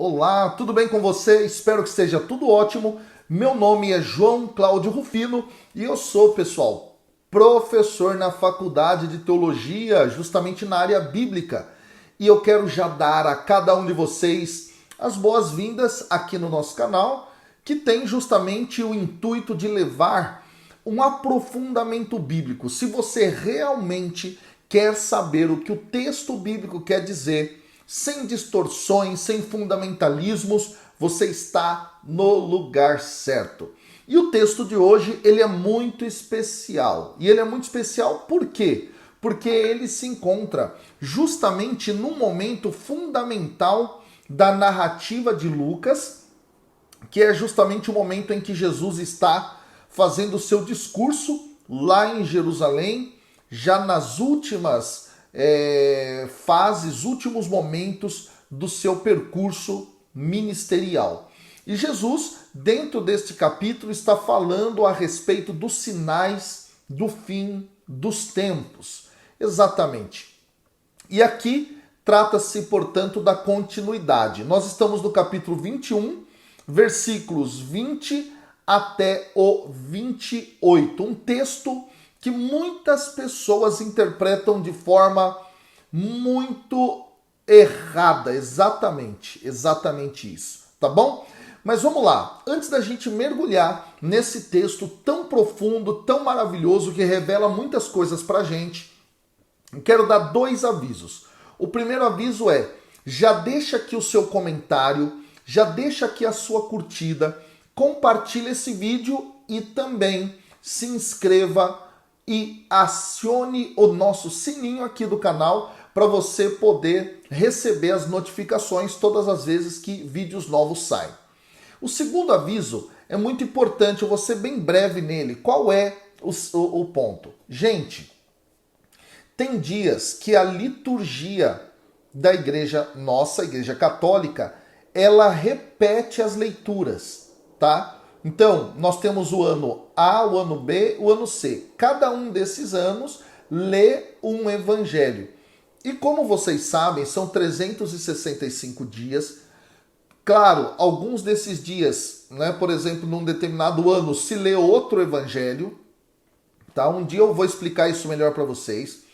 Olá, tudo bem com você? Espero que esteja tudo ótimo. Meu nome é João Cláudio Rufino e eu sou, pessoal, professor na Faculdade de Teologia, justamente na área bíblica. E eu quero já dar a cada um de vocês as boas-vindas aqui no nosso canal, que tem justamente o intuito de levar um aprofundamento bíblico. Se você realmente quer saber o que o texto bíblico quer dizer, sem distorções, sem fundamentalismos, você está no lugar certo. E o texto de hoje, ele é muito especial. E ele é muito especial por quê? Porque ele se encontra justamente num momento fundamental da narrativa de Lucas, que é justamente o momento em que Jesus está fazendo o seu discurso lá em Jerusalém, já nas últimas fases, últimos momentos do seu percurso ministerial. E Jesus, dentro deste capítulo, está falando a respeito dos sinais do fim dos tempos. Exatamente. E aqui trata-se, portanto, da continuidade. Nós estamos no capítulo 21, versículos 20 até o 28. Um texto que muitas pessoas interpretam de forma muito errada. Exatamente isso, tá bom? Mas vamos lá, antes da gente mergulhar nesse texto tão profundo, tão maravilhoso, que revela muitas coisas pra gente, quero dar dois avisos. O primeiro aviso é, já deixa aqui o seu comentário, já deixa aqui a sua curtida, compartilhe esse vídeo e também se inscreva e acione o nosso sininho aqui do canal para você poder receber as notificações todas as vezes que vídeos novos saem. O segundo aviso é muito importante, eu vou ser bem breve nele. Qual é o ponto? Gente, tem dias que a liturgia da igreja, nossa igreja católica, ela repete as leituras, tá? Então, nós temos o ano A, o ano B, o ano C. Cada um desses anos lê um evangelho. E como vocês sabem, são 365 dias. Claro, alguns desses dias, né, por exemplo, num determinado ano, se lê outro evangelho. Tá? Um dia eu vou explicar isso melhor para vocês.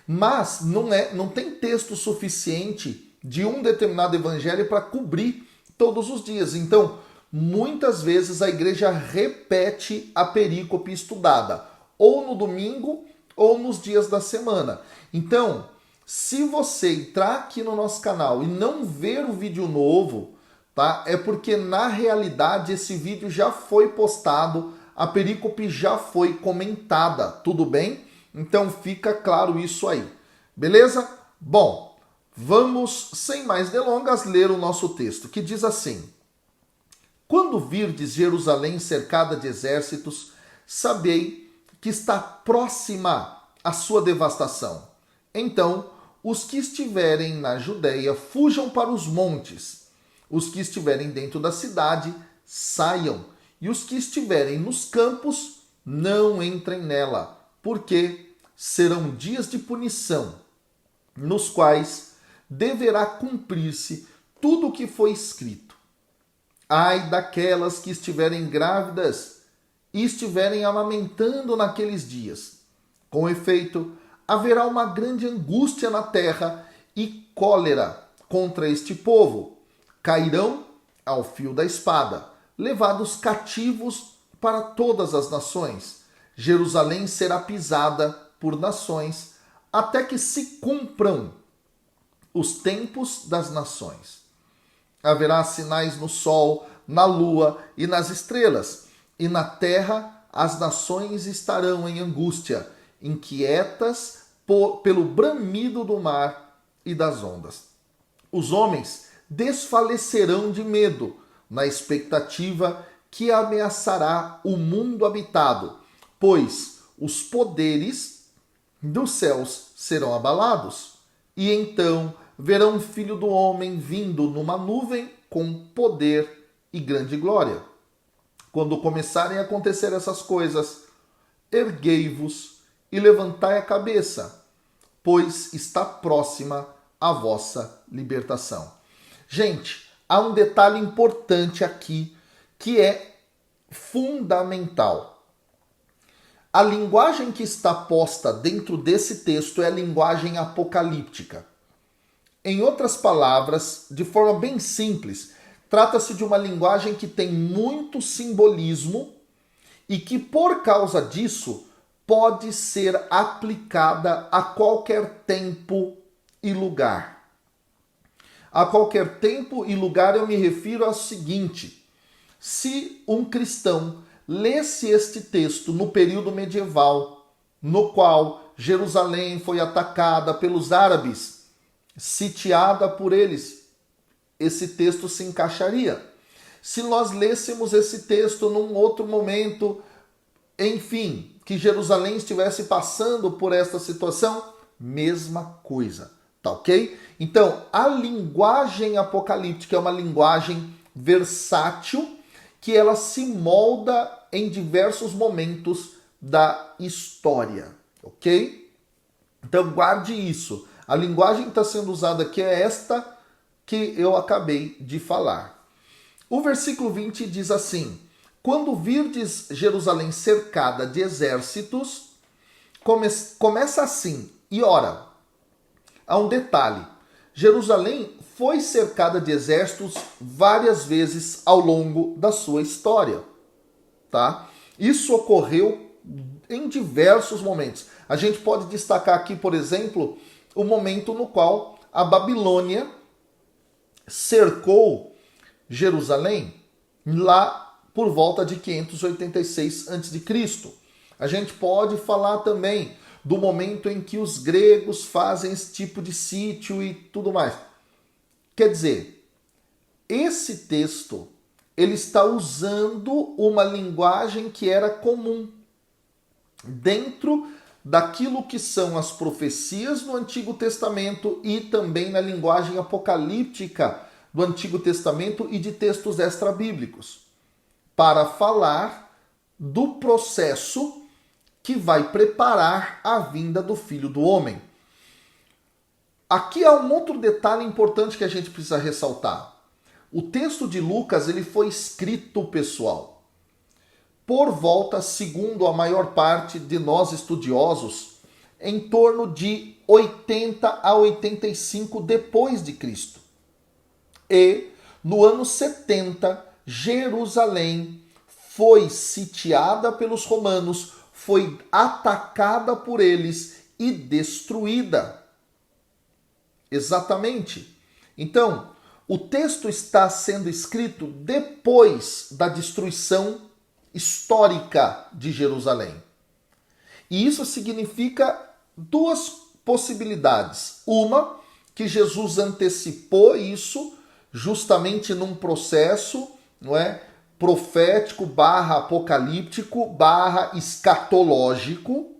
Mas não tem texto suficiente de um determinado evangelho para cobrir todos os dias. Então, muitas vezes a igreja repete a perícope estudada, ou no domingo ou nos dias da semana. Então, se você entrar aqui no nosso canal e não ver o vídeo novo, tá? É porque na realidade esse vídeo já foi postado, a perícope já foi comentada, tudo bem? Então fica claro isso aí, beleza? Bom, vamos sem mais delongas ler o nosso texto, que diz assim: quando virdes Jerusalém cercada de exércitos, sabei que está próxima a sua devastação. Então, os que estiverem na Judéia fujam para os montes. Os que estiverem dentro da cidade saiam. E os que estiverem nos campos não entrem nela, porque serão dias de punição, nos quais deverá cumprir-se tudo o que foi escrito. Ai daquelas que estiverem grávidas e estiverem amamentando naqueles dias. Com efeito, haverá uma grande angústia na terra e cólera contra este povo. Cairão ao fio da espada, levados cativos para todas as nações. Jerusalém será pisada por nações, até que se cumpram os tempos das nações. Haverá sinais no sol, na lua e nas estrelas, e na terra as nações estarão em angústia, inquietas pelo bramido do mar e das ondas. Os homens desfalecerão de medo, na expectativa que ameaçará o mundo habitado, pois os poderes dos céus serão abalados, e então verão o Filho do Homem vindo numa nuvem com poder e grande glória. Quando começarem a acontecer essas coisas, erguei-vos e levantai a cabeça, pois está próxima a vossa libertação. Gente, há um detalhe importante aqui que é fundamental. A linguagem que está posta dentro desse texto é a linguagem apocalíptica. Em outras palavras, de forma bem simples, trata-se de uma linguagem que tem muito simbolismo e que, por causa disso, pode ser aplicada a qualquer tempo e lugar. A qualquer tempo e lugar eu me refiro ao seguinte: se um cristão lesse este texto no período medieval, no qual Jerusalém foi atacada pelos árabes, sitiada por eles, esse texto se encaixaria. Se nós lêssemos esse texto num outro momento, enfim, que Jerusalém estivesse passando por esta situação, mesma coisa, tá ok? Então, a linguagem apocalíptica é uma linguagem versátil que ela se molda em diversos momentos da história, ok? Então, guarde isso. A linguagem que está sendo usada aqui é esta que eu acabei de falar. O versículo 20 diz assim: quando virdes Jerusalém cercada de exércitos, começa assim, e ora, há um detalhe, Jerusalém foi cercada de exércitos várias vezes ao longo da sua história, tá? Isso ocorreu em diversos momentos. A gente pode destacar aqui, por exemplo, o momento no qual a Babilônia cercou Jerusalém lá por volta de 586 a.C. A gente pode falar também do momento em que os gregos fazem esse tipo de sítio e tudo mais. Quer dizer, esse texto ele está usando uma linguagem que era comum dentro daquilo que são as profecias no Antigo Testamento e também na linguagem apocalíptica do Antigo Testamento e de textos extra-bíblicos, para falar do processo que vai preparar a vinda do Filho do Homem. Aqui há um outro detalhe importante que a gente precisa ressaltar. O texto de Lucas ele foi escrito, pessoal, por volta, segundo a maior parte de nós estudiosos, em torno de 80 a 85 depois de Cristo. E no ano 70, Jerusalém foi sitiada pelos romanos, foi atacada por eles e destruída. Exatamente. Então, o texto está sendo escrito depois da destruição histórica de Jerusalém. E isso significa duas possibilidades. Uma, que Jesus antecipou isso justamente num processo, não é, profético / apocalíptico / escatológico,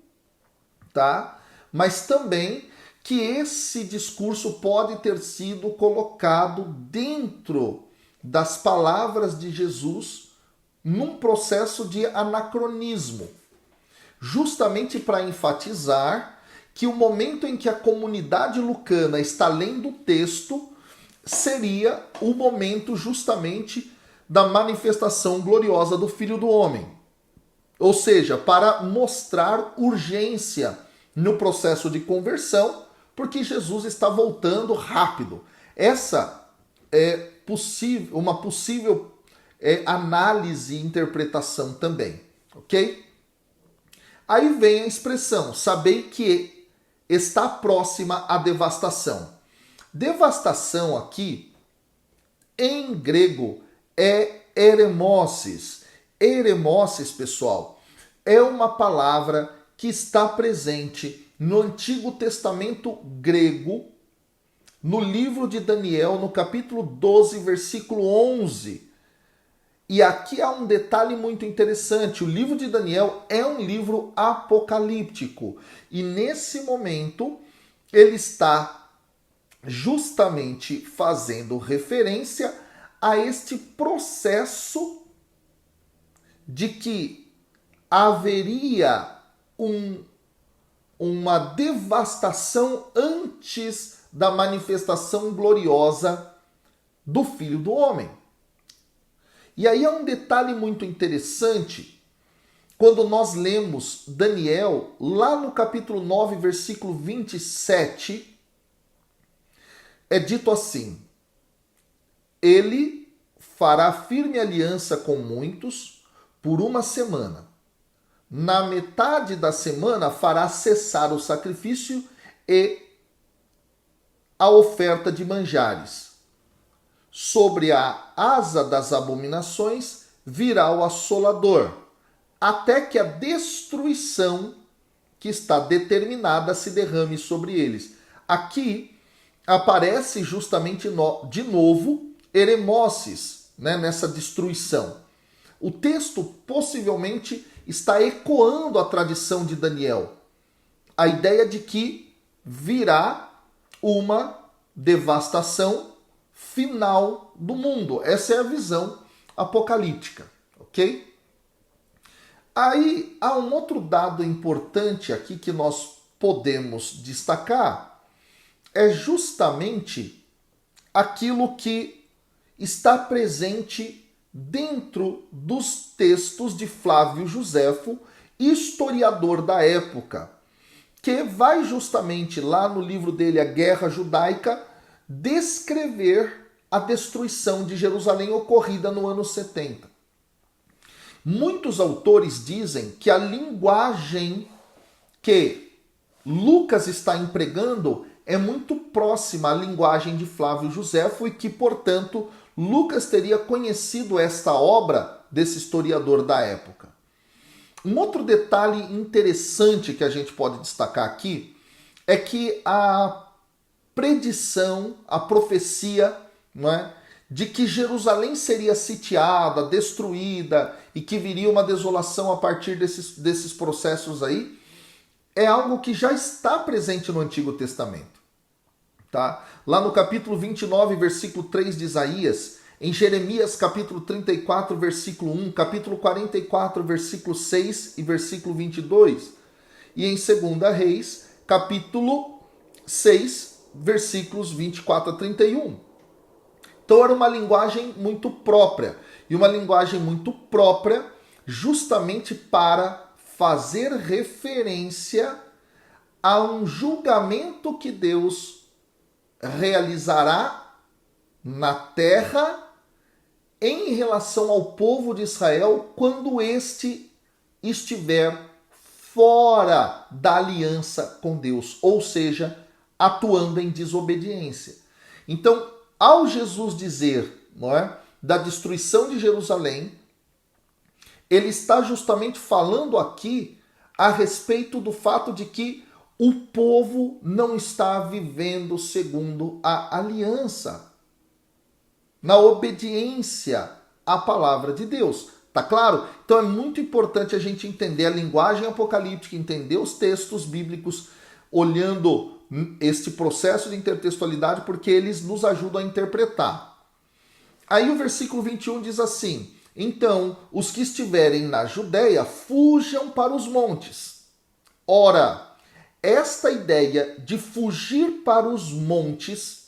tá? Mas também que esse discurso pode ter sido colocado dentro das palavras de Jesus num processo de anacronismo, justamente para enfatizar que o momento em que a comunidade lucana está lendo o texto seria o momento justamente da manifestação gloriosa do Filho do Homem. Ou seja, para mostrar urgência no processo de conversão, porque Jesus está voltando rápido. Essa é uma possível análise e interpretação também, ok? Aí vem a expressão, sabei que está próxima a devastação. Devastação aqui, em grego, é eremoses. Eremoses, pessoal, é uma palavra que está presente no Antigo Testamento grego, no livro de Daniel, no capítulo 12, versículo 11. E aqui há um detalhe muito interessante. O livro de Daniel é um livro apocalíptico. E nesse momento, ele está justamente fazendo referência a este processo de que haveria uma devastação antes da manifestação gloriosa do Filho do Homem. E aí há um detalhe muito interessante quando nós lemos Daniel, lá no capítulo 9, versículo 27, é dito assim: ele fará firme aliança com muitos por uma semana. Na metade da semana fará cessar o sacrifício e a oferta de manjares. Sobre a asa das abominações virá o assolador, até que a destruição que está determinada se derrame sobre eles. Aqui aparece justamente de novo Eremoses, né, nessa destruição. O texto possivelmente está ecoando a tradição de Daniel. A ideia de que virá uma devastação final do mundo. Essa é a visão apocalíptica, ok? Aí há um outro dado importante aqui que nós podemos destacar, é justamente aquilo que está presente dentro dos textos de Flávio Joséfo, historiador da época, que vai justamente lá no livro dele, A Guerra Judaica, descrever a destruição de Jerusalém ocorrida no ano 70. Muitos autores dizem que a linguagem que Lucas está empregando é muito próxima à linguagem de Flávio Joséfo e que, portanto, Lucas teria conhecido esta obra desse historiador da época. Um outro detalhe interessante que a gente pode destacar aqui é que a predição, a profecia, não é, de que Jerusalém seria sitiada, destruída e que viria uma desolação a partir desses processos aí, é algo que já está presente no Antigo Testamento. Tá? Lá no capítulo 29, versículo 3 de Isaías, em Jeremias capítulo 34, versículo 1, capítulo 44, versículo 6 e versículo 22, e em 2 Reis, capítulo 6, versículos 24 a 31. Então era uma linguagem muito própria, e uma linguagem muito própria justamente para fazer referência a um julgamento que Deus realizará na terra em relação ao povo de Israel quando este estiver fora da aliança com Deus, ou seja, atuando em desobediência. Então, ao Jesus dizer, não é, da destruição de Jerusalém, ele está justamente falando aqui a respeito do fato de que o povo não está vivendo segundo a aliança, na obediência à palavra de Deus. Tá claro? Então é muito importante a gente entender a linguagem apocalíptica, entender os textos bíblicos, olhando este processo de intertextualidade, porque eles nos ajudam a interpretar. Aí o versículo 21 diz assim: então, os que estiverem na Judéia, fujam para os montes. Ora, esta ideia de fugir para os montes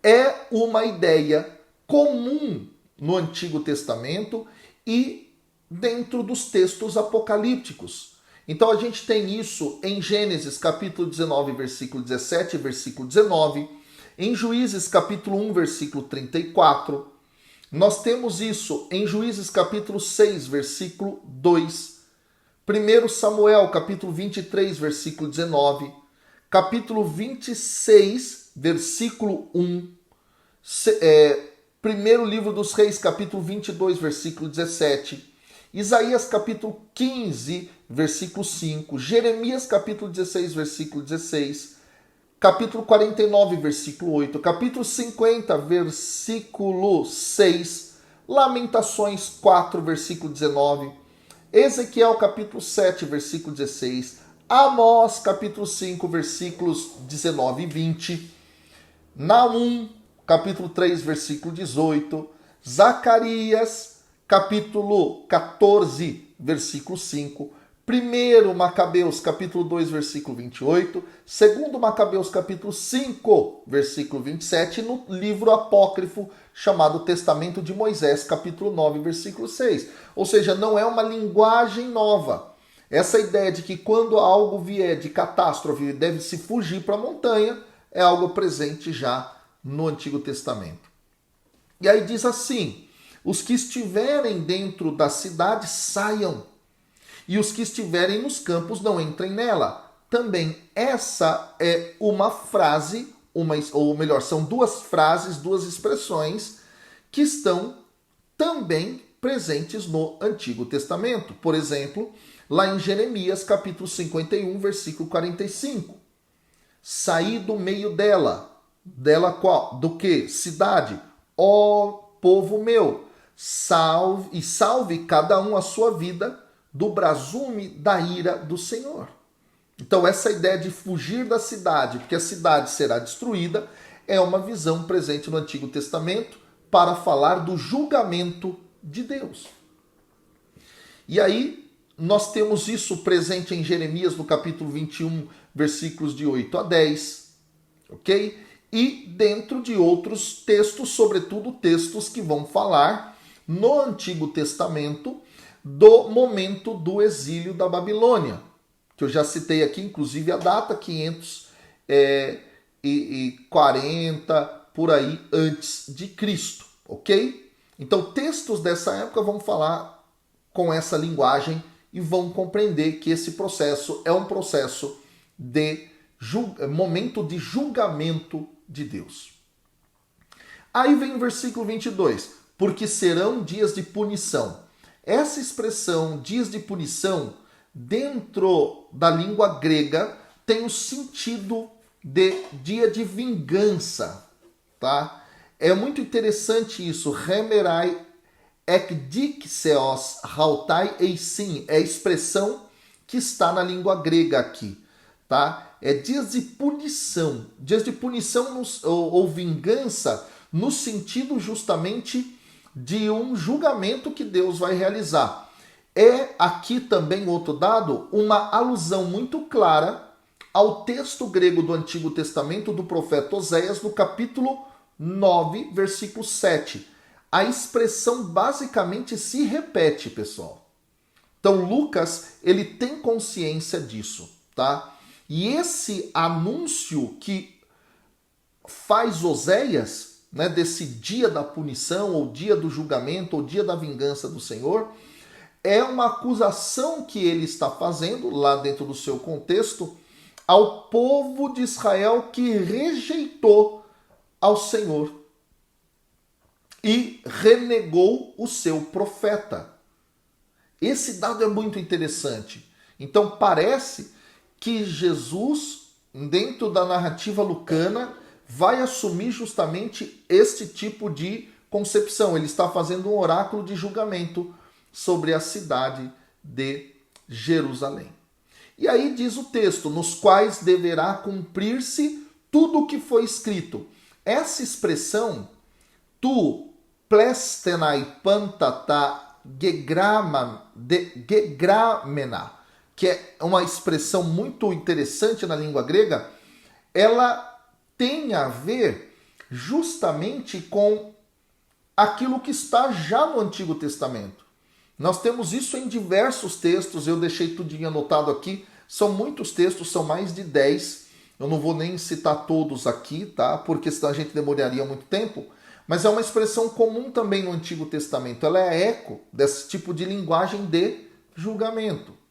é uma ideia comum no Antigo Testamento e dentro dos textos apocalípticos. Então a gente tem isso em Gênesis capítulo 19, versículo 17 e versículo 19, em Juízes capítulo 1, versículo 34, nós temos isso em Juízes capítulo 6, versículo 2, 1 Samuel capítulo 23, versículo 19, capítulo 26, versículo 1, primeiro livro dos Reis, capítulo 22, versículo 17, Isaías capítulo 15, versículo 5, Jeremias capítulo 16, versículo 16, capítulo 49, versículo 8, capítulo 50, versículo 6, Lamentações 4, versículo 19, Ezequiel capítulo 7, versículo 16, Amós capítulo 5, versículos 19 e 20, Naum capítulo 3, versículo 18, Zacarias capítulo 14, versículo 5, 1 Macabeus capítulo 2, versículo 28, 2 Macabeus capítulo 5, versículo 27, e no livro apócrifo chamado Testamento de Moisés, capítulo 9, versículo 6. Ou seja, não é uma linguagem nova. Essa ideia de que quando algo vier de catástrofe deve-se fugir para a montanha é algo presente já no Antigo Testamento. E aí diz assim: os que estiverem dentro da cidade saiam, e os que estiverem nos campos não entrem nela. Também essa é uma frase, ou melhor, são duas frases, duas expressões que estão também presentes no Antigo Testamento. Por exemplo, lá em Jeremias capítulo 51, versículo 45. Saí do meio dela. Dela qual? Do que? Cidade. Ó povo meu, salve cada um a sua vida do brasume da ira do Senhor. Então essa ideia de fugir da cidade, porque a cidade será destruída, é uma visão presente no Antigo Testamento para falar do julgamento de Deus. E aí nós temos isso presente em Jeremias no capítulo 21, versículos de 8 a 10, ok? E dentro de outros textos, sobretudo textos que vão falar no Antigo Testamento do momento do exílio da Babilônia, que eu já citei aqui, inclusive a data 540, por aí, antes de Cristo, ok? Então, textos dessa época vão falar com essa linguagem e vão compreender que esse processo é um processo de momento de julgamento de Deus. Aí vem o versículo 22, porque serão dias de punição. Essa expressão, dias de punição, dentro da língua grega, tem o sentido de dia de vingança, tá? É muito interessante isso. Remerai ekdikseos hautai eisin é a expressão que está na língua grega aqui, tá? É dias de punição. Dias de punição ou vingança no sentido justamente de um julgamento que Deus vai realizar. É aqui também outro dado, uma alusão muito clara ao texto grego do Antigo Testamento do profeta Oséias, no capítulo 9, versículo 7. A expressão basicamente se repete, pessoal. Então Lucas, ele tem consciência disso, tá? E esse anúncio que faz Oséias, né, desse dia da punição, ou dia do julgamento, ou dia da vingança do Senhor, é uma acusação que ele está fazendo, lá dentro do seu contexto, ao povo de Israel que rejeitou ao Senhor e renegou o seu profeta. Esse dado é muito interessante. Então parece que Jesus, dentro da narrativa lucana, vai assumir justamente este tipo de concepção. Ele está fazendo um oráculo de julgamento sobre a cidade de Jerusalém. E aí diz o texto, nos quais deverá cumprir-se tudo o que foi escrito. Essa expressão, tu plestenai pantata gegramena, que é uma expressão muito interessante na língua grega, ela tem a ver justamente com aquilo que está já no Antigo Testamento. Nós temos isso em diversos textos, eu deixei tudinho anotado aqui, são muitos textos, são mais de 10, eu não vou nem citar todos aqui, tá? Porque senão a gente demoraria muito tempo, mas é uma expressão comum também no Antigo Testamento, ela é eco desse tipo de linguagem de julgamento.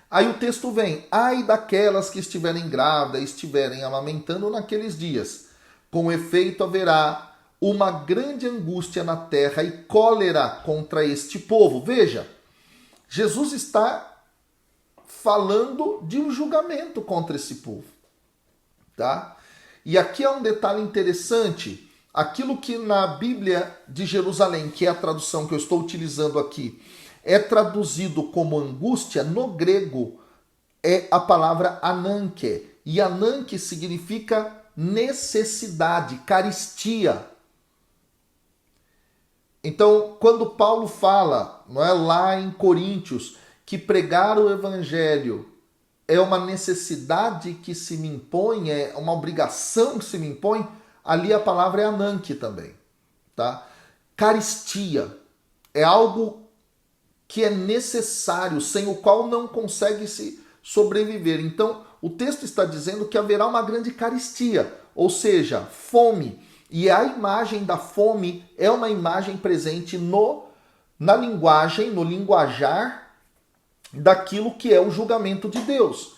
Aí o texto vem, ai daquelas que estiverem grávidas e estiverem amamentando naqueles dias. Com efeito haverá uma grande angústia na terra e cólera contra este povo. Veja, Jesus está falando de um julgamento contra esse povo, tá? E aqui há um detalhe interessante. Aquilo que na Bíblia de Jerusalém, que é a tradução que eu estou utilizando aqui, é traduzido como angústia, no grego é a palavra ananke. E ananke significa necessidade, caristia. Então, quando Paulo fala, não é, lá em Coríntios, que pregar o evangelho é uma necessidade que se me impõe, é uma obrigação que se me impõe, ali a palavra é ananque também, tá? Caristia é algo que é necessário, sem o qual não consegue se sobreviver. Então, o texto está dizendo que haverá uma grande caristia, ou seja, fome. E a imagem da fome é uma imagem presente na linguagem, no linguajar daquilo que é o julgamento de Deus.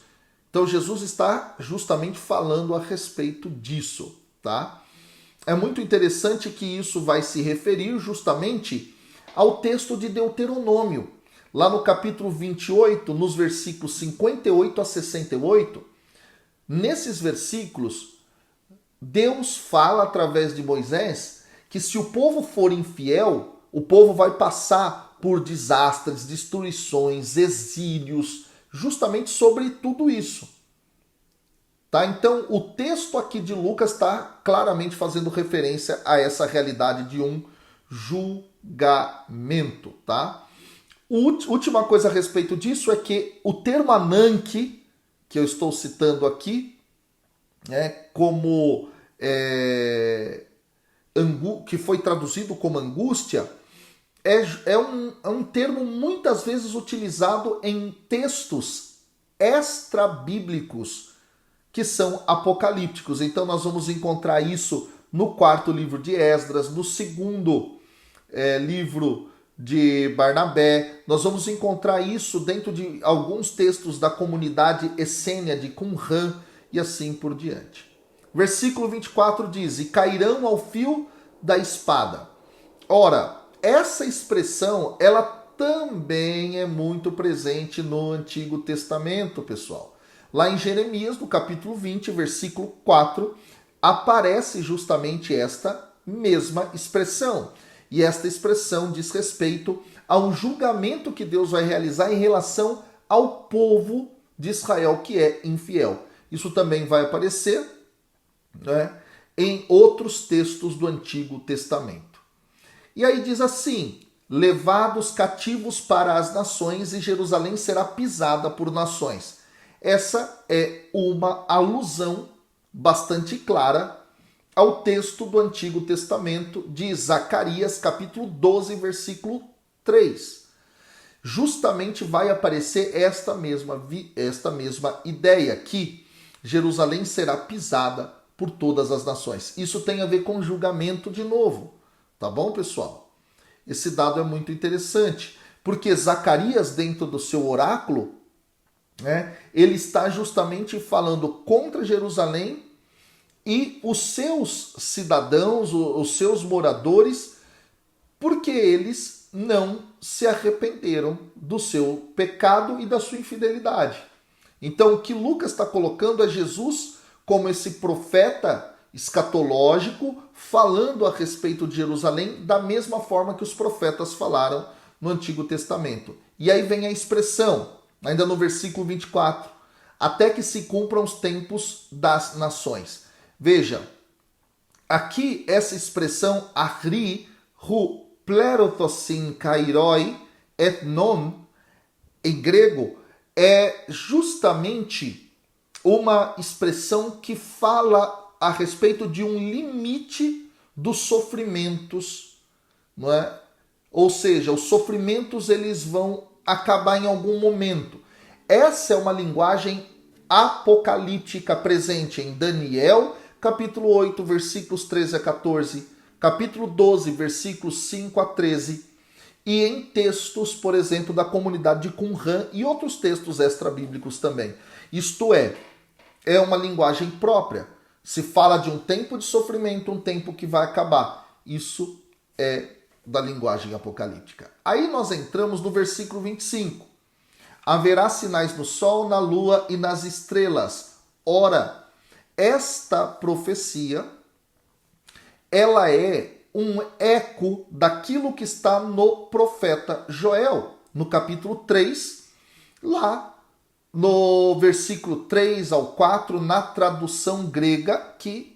Então Jesus está justamente falando a respeito disso, tá? É muito interessante que isso vai se referir justamente ao texto de Deuteronômio. Lá no capítulo 28, nos versículos 58 a 68, nesses versículos, Deus fala através de Moisés que se o povo for infiel, o povo vai passar por desastres, destruições, exílios, justamente sobre tudo isso. Tá? Então, o texto aqui de Lucas está claramente fazendo referência a essa realidade de um julgamento. Tá? Última coisa a respeito disso é que o termo ananque, que eu estou citando aqui, como que foi traduzido como angústia, é um termo muitas vezes utilizado em textos extra-bíblicos que são apocalípticos. Então nós vamos encontrar isso no 4º livro de Esdras, no 2º livro de Barnabé. Nós vamos encontrar isso dentro de alguns textos da comunidade essênia de Qumran e assim por diante. Versículo 24 diz: e cairão ao fio da espada. Ora, essa expressão, ela também é muito presente no Antigo Testamento, pessoal. Lá em Jeremias, no capítulo 20, versículo 4, aparece justamente esta mesma expressão. E esta expressão diz respeito ao julgamento que Deus vai realizar em relação ao povo de Israel que é infiel. Isso também vai aparecer, em outros textos do Antigo Testamento. E aí diz assim: levados cativos para as nações, e Jerusalém será pisada por nações. Essa é uma alusão bastante clara ao texto do Antigo Testamento de Zacarias, capítulo 12, versículo 3. Justamente vai aparecer esta mesma ideia, que Jerusalém será pisada por todas as nações. Isso tem a ver com julgamento de novo. Tá bom, pessoal? Esse dado é muito interessante, porque Zacarias, dentro do seu oráculo, ele está justamente falando contra Jerusalém e os seus cidadãos, os seus moradores, porque eles não se arrependeram do seu pecado e da sua infidelidade. Então, o que Lucas está colocando é Jesus como esse profeta escatológico, falando a respeito de Jerusalém da mesma forma que os profetas falaram no Antigo Testamento. E aí vem a expressão, ainda no versículo 24, até que se cumpram os tempos das nações. Veja, aqui essa expressão ahri hu plerothosin kairoi etnon, em grego, é justamente uma expressão que fala a respeito de um limite dos sofrimentos, não é? Ou seja, os sofrimentos eles vão acabar em algum momento. Essa é uma linguagem apocalíptica presente em Daniel, capítulo 8, versículos 13 a 14, capítulo 12, versículos 5 a 13, e em textos, por exemplo, da comunidade de Qumran e outros textos extra-bíblicos também. Isto é uma linguagem própria. Se fala de um tempo de sofrimento, um tempo que vai acabar. Isso é da linguagem apocalíptica. Aí nós entramos no versículo 25. Haverá sinais no sol, na lua e nas estrelas. Ora, esta profecia, ela é um eco daquilo que está no profeta Joel, no capítulo 3, lá no versículo 3 ao 4, na tradução grega, que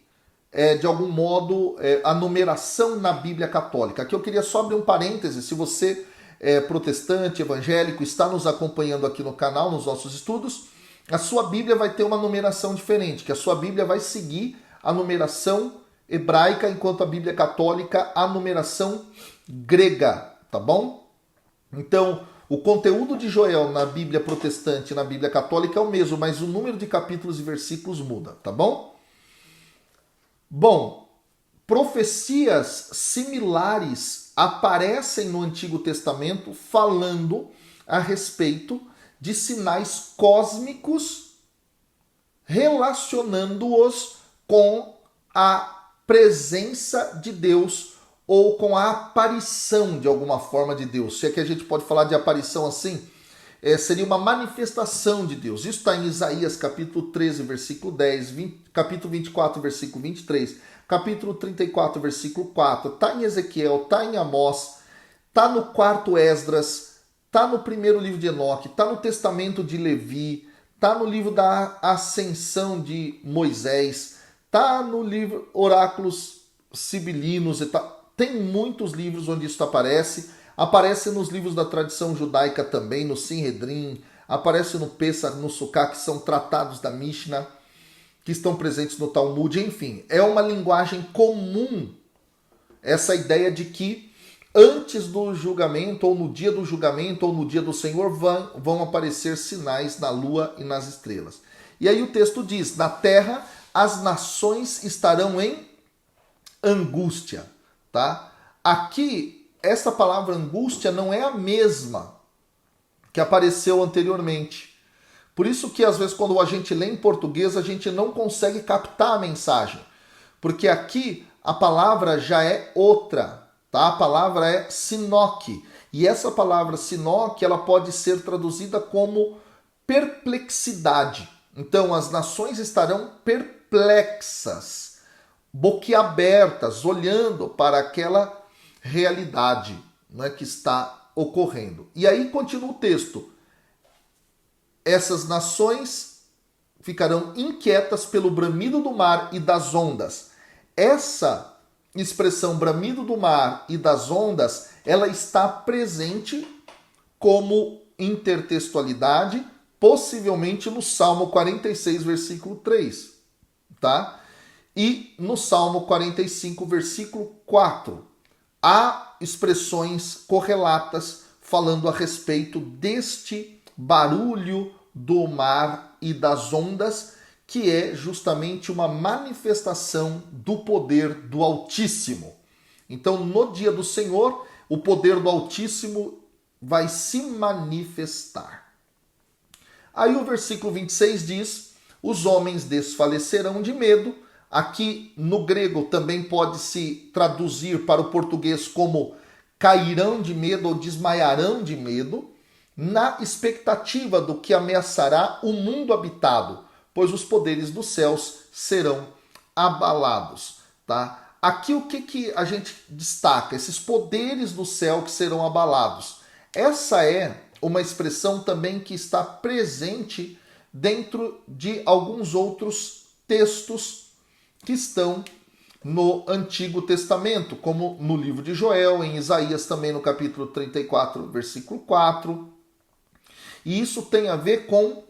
é, de algum modo, a numeração na Bíblia Católica. Aqui eu queria só abrir um parêntese, se você protestante, evangélico, está nos acompanhando aqui no canal, nos nossos estudos, a sua Bíblia vai ter uma numeração diferente, que a sua Bíblia vai seguir a numeração hebraica, enquanto a Bíblia católica, a numeração grega, tá bom? Então, o conteúdo de Joel na Bíblia protestante e na Bíblia católica é o mesmo, mas o número de capítulos e versículos muda, tá bom? Bom, profecias similares aparecem no Antigo Testamento falando a respeito de sinais cósmicos, relacionando-os com a presença de Deus ou com a aparição de alguma forma de Deus. Se é que a gente pode falar de aparição assim, seria uma manifestação de Deus. Isso está em Isaías capítulo 13, versículo 10, capítulo 24, versículo 23, capítulo 34, versículo 4, está em Ezequiel, está em Amós, está no quarto Esdras, está no primeiro livro de Enoque, está no testamento de Levi, está no livro da ascensão de Moisés, está no livro Oráculos Sibilinos, tem muitos livros onde isso aparece. Aparece nos livros da tradição judaica também, no Sinhedrin, aparece no Pesach, no Sukkah, que são tratados da Mishnah, que estão presentes no Talmud, enfim. É uma linguagem comum essa ideia de que antes do julgamento, ou no dia do julgamento, ou no dia do Senhor, vão aparecer sinais na lua e nas estrelas. E aí o texto diz, na terra as nações estarão em angústia, tá? Aqui, essa palavra angústia não é a mesma que apareceu anteriormente. Por isso que às vezes quando a gente lê em português, a gente não consegue captar a mensagem. Porque aqui a palavra já é outra, tá? A palavra é sinoque. E essa palavra sinoque, ela pode ser traduzida como perplexidade. Então as nações estarão perplexas, boquiabertas, olhando para aquela realidade, né, que está ocorrendo. E aí continua o texto. Essas nações ficarão inquietas pelo bramido do mar e das ondas. Essa expressão bramido do mar e das ondas, ela está presente como intertextualidade, possivelmente no Salmo 46, versículo 3, tá? E no Salmo 45, versículo 4. Há expressões correlatas falando a respeito deste barulho do mar e das ondas, que é justamente uma manifestação do poder do Altíssimo. Então, no dia do Senhor, o poder do Altíssimo vai se manifestar. Aí o versículo 26 diz, os homens desfalecerão de medo. Aqui no grego também pode se traduzir para o português como cairão de medo ou desmaiarão de medo, na expectativa do que ameaçará o mundo habitado, pois os poderes dos céus serão abalados, tá? Aqui o que a gente destaca? Esses poderes do céu que serão abalados. Essa é uma expressão também que está presente dentro de alguns outros textos que estão no Antigo Testamento, como no livro de Joel, em Isaías também no capítulo 34, versículo 4. E isso tem a ver com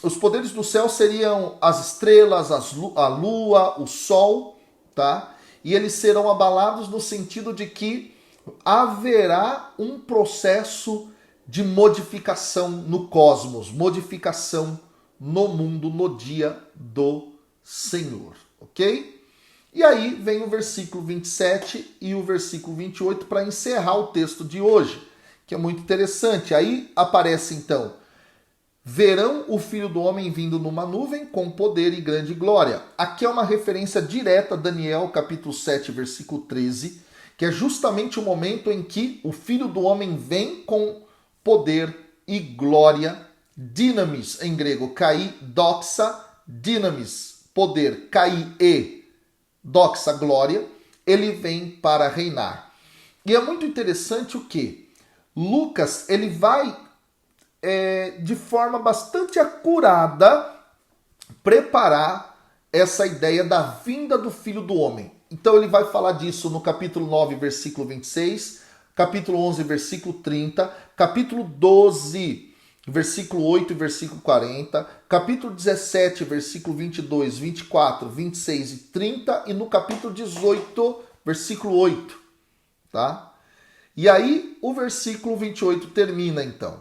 os poderes do céu seriam as estrelas, a lua, o sol, tá? E eles serão abalados no sentido de que haverá um processo de modificação no cosmos, modificação no mundo no dia do Senhor, ok? E aí vem o versículo 27 e o versículo 28 para encerrar o texto de hoje, que é muito interessante. Aí aparece então, verão o Filho do Homem vindo numa nuvem com poder e grande glória. Aqui é uma referência direta a Daniel capítulo 7, versículo 13, que é justamente o momento em que o Filho do Homem vem com poder e glória. Dynamis em grego, kai, doxa, dynamis, poder, kai e doxa, glória, ele vem para reinar. E é muito interessante o que Lucas, ele vai de forma bastante acurada preparar essa ideia da vinda do Filho do Homem. Então ele vai falar disso no capítulo 9, versículo 26, capítulo 11, versículo 30, capítulo 12, versículo 8 e versículo 40, capítulo 17, versículo 22, 24, 26 e 30 e no capítulo 18, versículo 8, tá? E aí o versículo 28 termina então.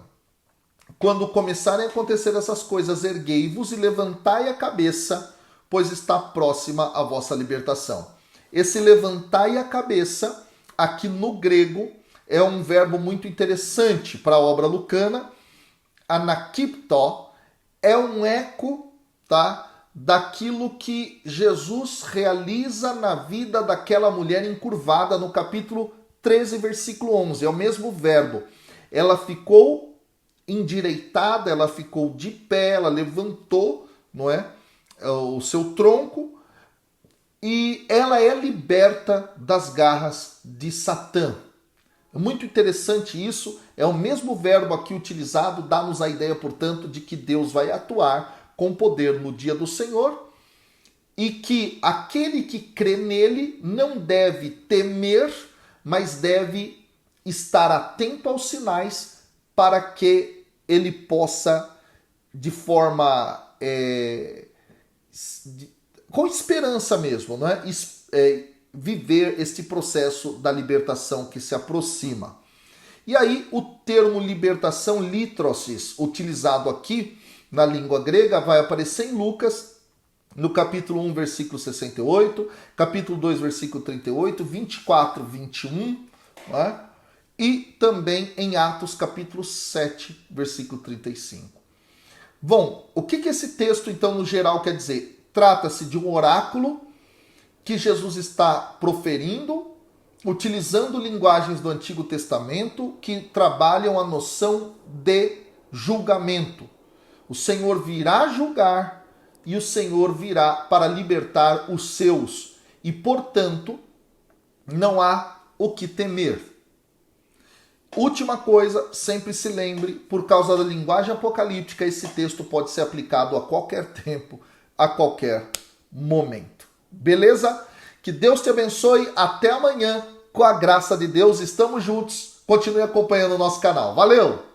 Quando começarem a acontecer essas coisas, erguei-vos e levantai a cabeça, pois está próxima a vossa libertação. Esse levantai a cabeça, aqui no grego, é um verbo muito interessante para a obra lucana. Anakiptó é um eco, tá, daquilo que Jesus realiza na vida daquela mulher encurvada no capítulo 13, versículo 11. É o mesmo verbo. Ela ficou endireitada, ela ficou de pé, ela levantou, não é, o seu tronco e ela é liberta das garras de Satã. É muito interessante isso, é o mesmo verbo aqui utilizado, dá-nos a ideia, portanto, de que Deus vai atuar com poder no dia do Senhor e que aquele que crê nele não deve temer, mas deve estar atento aos sinais para que ele possa, de forma com esperança mesmo, não é? Viver este processo da libertação que se aproxima. E aí o termo libertação, litrosis, utilizado aqui na língua grega, vai aparecer em Lucas, no capítulo 1, versículo 68, capítulo 2, versículo 38, 24, 21, não é? E também em Atos capítulo 7, versículo 35. Bom, o que esse texto, então, no geral quer dizer? Trata-se de um oráculo que Jesus está proferindo, utilizando linguagens do Antigo Testamento que trabalham a noção de julgamento. O Senhor virá julgar e o Senhor virá para libertar os seus. E, portanto, não há o que temer. Última coisa, sempre se lembre, por causa da linguagem apocalíptica, esse texto pode ser aplicado a qualquer tempo, a qualquer momento. Beleza? Que Deus te abençoe. Até amanhã. Com a graça de Deus, estamos juntos. Continue acompanhando o nosso canal. Valeu!